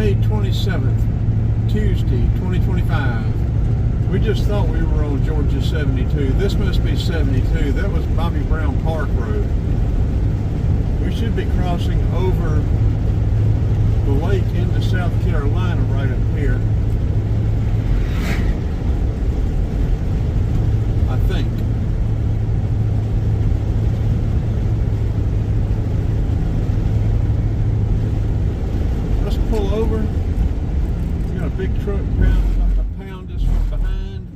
May 27th, Tuesday, 2025. We just thought we were on Georgia 72. This must be 72. That was Bobby Brown Park Road. We should be crossing over the lake into South Carolina right up here. I think. Let's pull over. We got a big truck pound us from behind.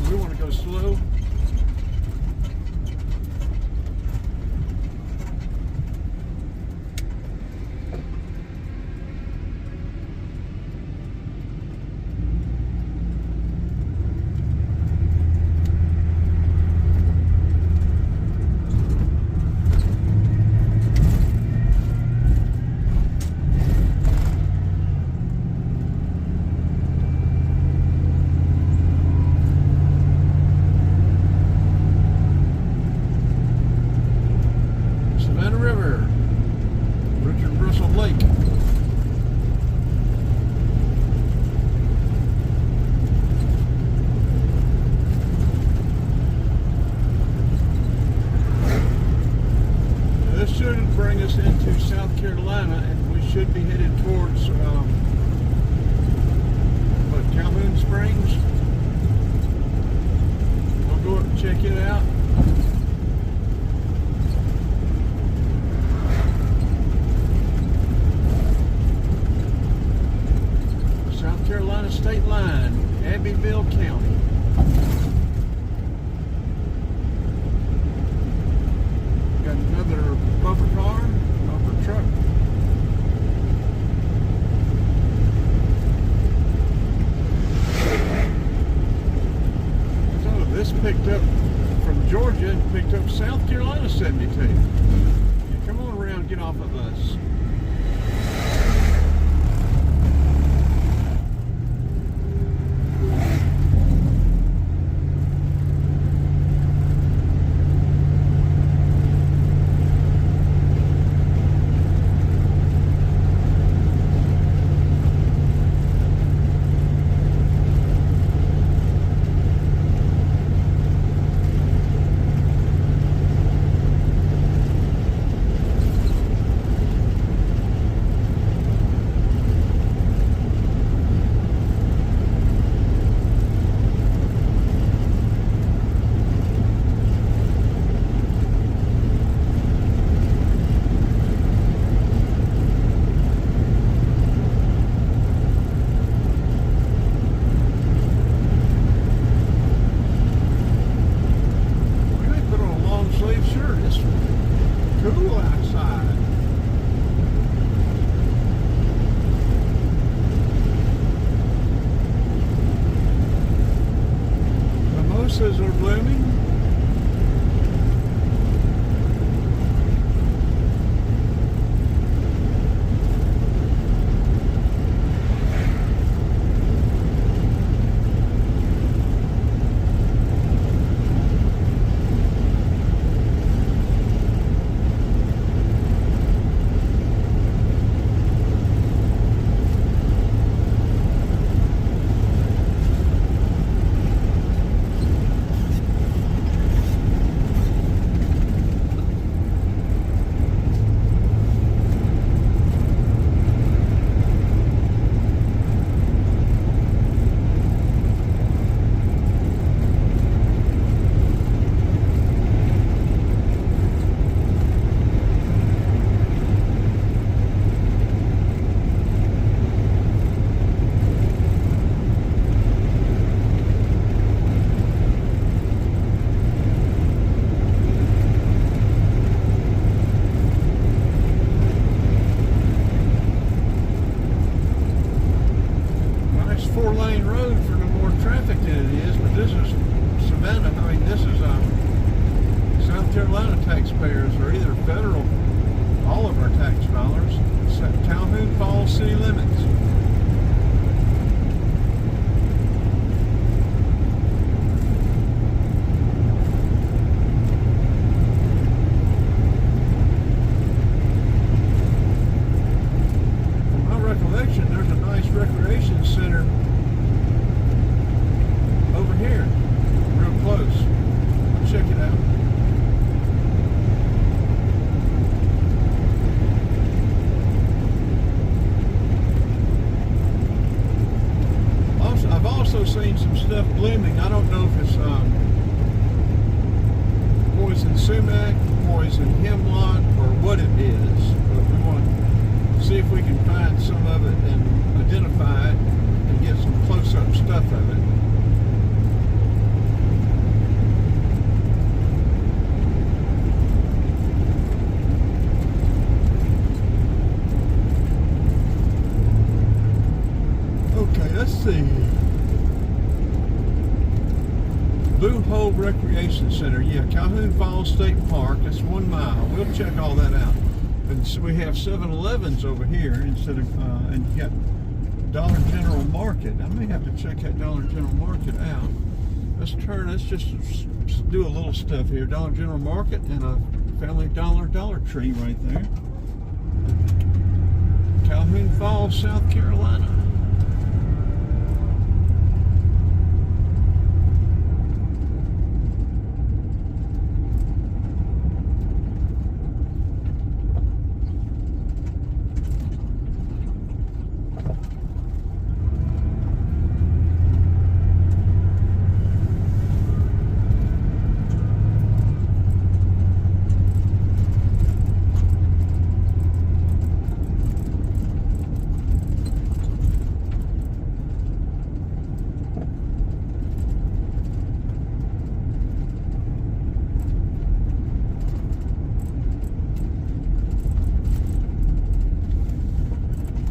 We want to go slow. Bring us into South Carolina, and we should be headed towards Calhoun Springs. We'll go up and check it out. South Carolina state line, Abbeville County. Got another bumper car, bumper truck. So this picked up from Georgia and picked up South Carolina 72. Yeah, come on around, get off of us. Cool outside. Mimosas are blooming. Four-lane road for no more traffic than it is, but this is Savannah. I mean, this is South Carolina taxpayers, or either federal, all of our tax dollars. Calhoun Falls city limits. blooming. I don't know if it's poison sumac, poison hemlock, or what it is, but we want to see if we can find some of it and identify it and get some close-up stuff of it. Okay, let's see. Blue Hole Recreation Center. Yeah, Calhoun Falls State Park. That's 1 mile. We'll check all that out. And so we have 7-Elevens over here instead of, and you got Dollar General Market. I may have to check that Dollar General Market out. Let's just do a little stuff here. Dollar General Market and a Family Dollar Tree right there. Calhoun Falls, South Carolina.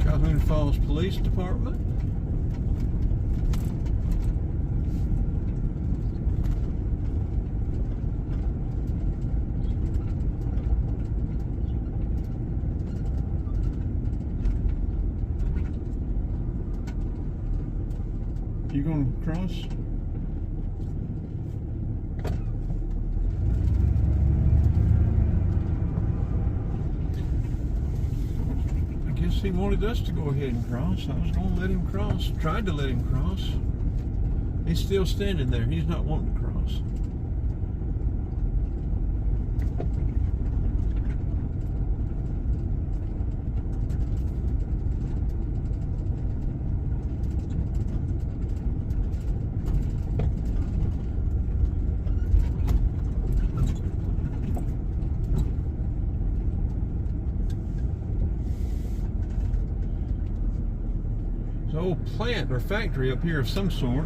Calhoun Falls Police Department. You gonna cross? He wanted us to go ahead and cross. I was going to let him cross. Tried to let him cross. He's still standing there. He's not wanting to cross. Old plant or factory up here of some sort.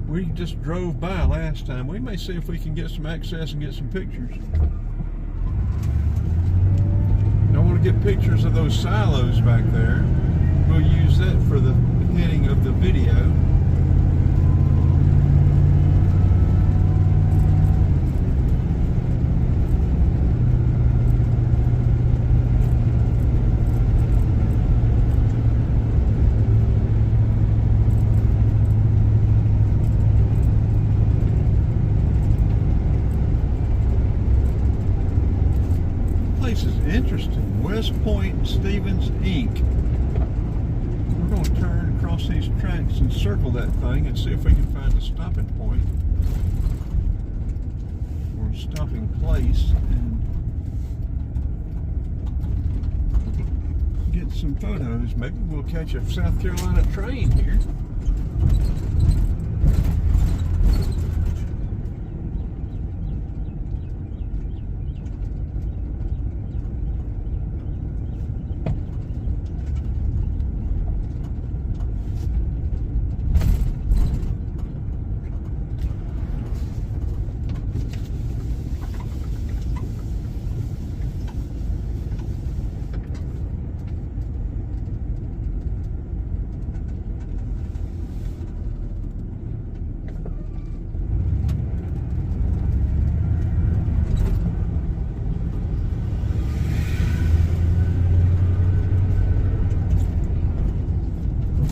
We just drove by last time. We may see if we can get some access and get some pictures. I want to get pictures of those silos back there. We'll use that for the beginning of the video. Interesting. West Point Stevens Inc. We're going to turn across these tracks and circle that thing and see if we can find a stopping point or a stopping place and get some photos. Maybe we'll catch a South Carolina train here.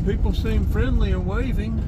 People seem friendly and waving.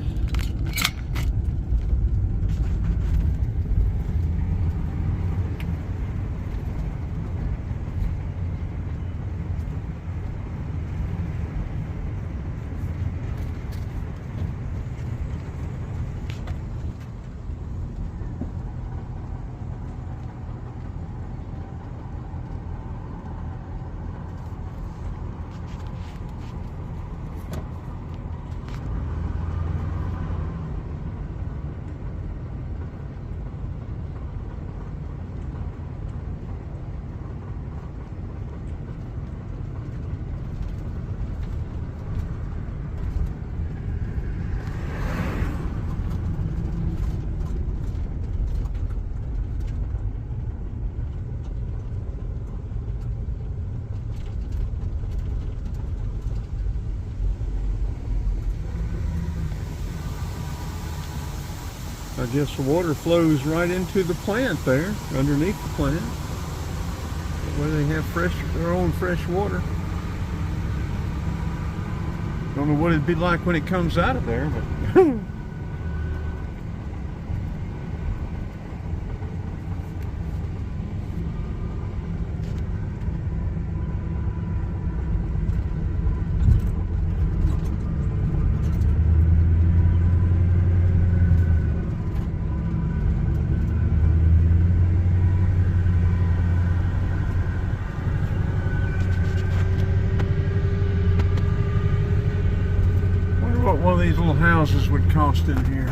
I guess the water flows right into the plant there, underneath the plant, where they have their own fresh water. Don't know what it'd be like when it comes out of there, but what one of these little houses would cost in here.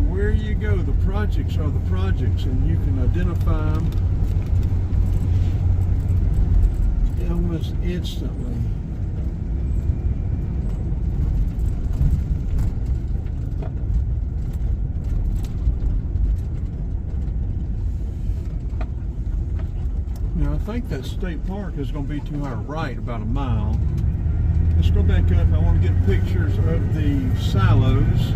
Where you go, the projects are the projects, and you can identify them almost instantly. Now I think that state park is going to be to our right about a mile. Let's go back up. I want to get pictures of the silos.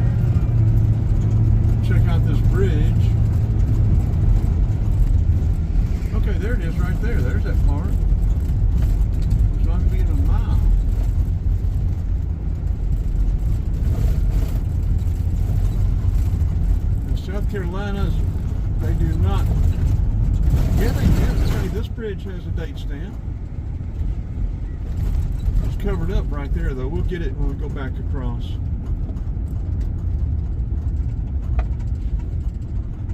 Check out this bridge. Okay, there it is right there. There's that park. It's not going to be in a mile. In South Carolina, they do not. Yeah, they do. Say this bridge has a date stamp. It's covered up right there, though. We'll get it when we go back across.